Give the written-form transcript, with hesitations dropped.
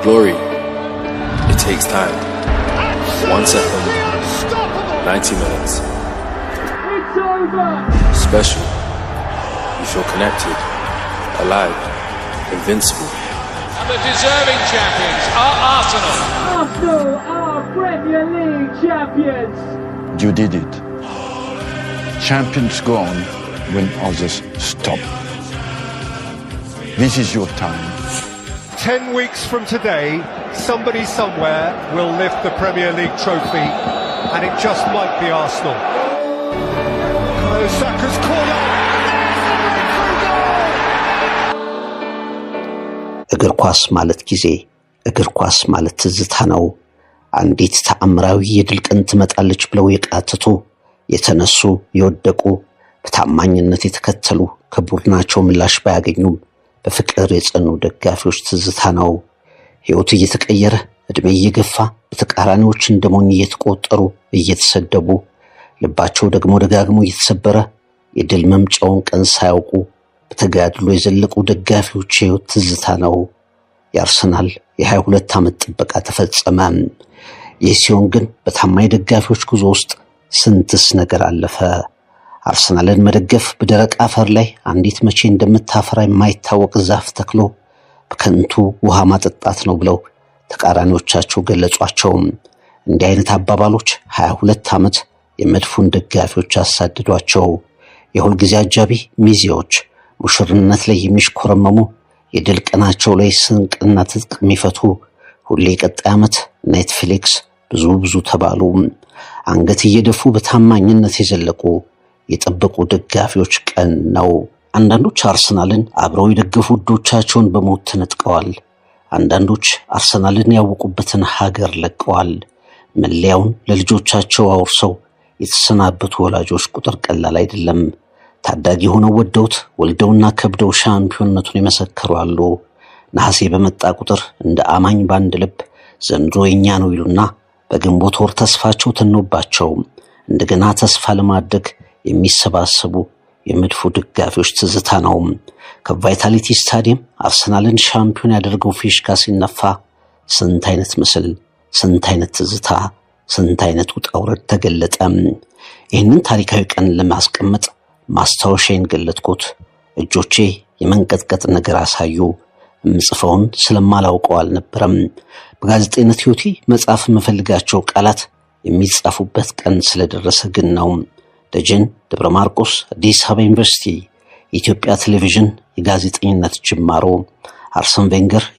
Glory, it takes time. 1 second, 90 minutes. It's over! Special. You feel connected, alive, invincible. And the deserving champions are Arsenal. Arsenal are Premier League champions! You did it. Champions go on when others stop. This is your time. 10 weeks from today, somebody somewhere will lift the Premier League trophy, and it just might be Arsenal. Saka's corner. እግር ኳስ ማለት ጊዜ፣ እግር ኳስ ማለት ትዝታ ነው። አንዲት ተአምራዊ የድል ቀን ትመጣለች ብለው የቃተቱ የተነሱ የወደቁ በታማኝነት የተከተሉ ከቡድናቸው ምላሽ ባያገኙም በፍቅር የጸኑ ደጋፊዎች ትዝታ ነው። ሕይወት እየተቀየረ እድሜ እየገፋ በተቃራኒዎች እንደሞኝ እየተቆጠሩ እየተሰደቡ ልባቸው ደግሞ ደጋግሞ እየተሰበረ የድል መምጫውን ቀን ሳያውቁ በተጋድሎ የዘለቁ ደጋፊዎች ሕይወት ትዝታ ነው። የአርሰናል የ22 ዓመት ጥበቃ ተፈጸመ። ይህ ሲሆን ግን በታማኝ ደጋፊዎች ጉዞ ውስጥ ስንትስ ነገር አለፈ። አርሰናልን መደገፍ በደረቅ አፈር ላይ አንዲት መቼ እንደምታፈራ የማይታወቅ ዛፍ ተክሎ በከንቱ ውሃ ማጠጣት ነው ብለው ተቃራኒዎቻቸው ገለጿቸው። እንዲህ አይነት አባባሎች 22 ዓመት የመድፉን ደጋፊዎች አሳድዷቸው። የሁል ጊዜ አጃቢ ሚዜዎች ሙሽርነት ላይ የሚሽኮረመሙ የድል ቀናቸው ላይ ስንቅና ትጥቅ የሚፈቱ ሁሌ ቀጣይ ዓመት ኔትፍሊክስ ብዙ ተባሉ። አንገት እየደፉ በታማኝነት የዘለቁ የጠበቁ ደጋፊዎች ቀን ነው። አንዳንዶች አርሰናልን አብረው የደገፉ ውዶቻቸውን በሞት ተነጥቀዋል። አንዳንዶች አርሰናልን ያወቁበትን ሀገር ለቀዋል። መለያውን ለልጆቻቸው አውርሰው የተሰናበቱ ወላጆች ቁጥር ቀላል አይደለም። ታዳጊ ሆነው ወደውት ወልደውና ከብደው ሻምፒዮንነቱን የመሰከሩ አሉ። ነሐሴ በመጣ ቁጥር እንደ አማኝ ባንድ ልብ ዘንድሮ የኛ ነው ይሉና በግንቦት ወር ተስፋቸው ተኖባቸው እንደገና ተስፋ ለማድረግ የሚሰባሰቡ የመድፉ ደጋፊዎች ትዝታ ነው። ከቫይታሊቲ ስታዲየም አርሰናልን ሻምፒዮን ያደርገው ፊሽካ ሲነፋ ስንት አይነት ምስል፣ ስንት አይነት ትዝታ፣ ስንት አይነት ውጣ ውረድ ተገለጠ። ይህንን ታሪካዊ ቀን ለማስቀመጥ ማስታወሻዬን ገለጥኩት። እጆቼ የመንቀጥቀጥ ነገር አሳዩ። ምጽፈውን ስለማላውቀው አልነበረም። በጋዜጠኝነት ሕይወቴ መጻፍ የምፈልጋቸው ቃላት የሚጻፉበት ቀን ስለደረሰ ግን ነው። ደጀን ደብረ ማርቆስ አዲስ አበባ ዩኒቨርሲቲ የኢትዮጵያ ቴሌቪዥን የጋዜጠኝነት ጅማሮ አርሰን ቬንገር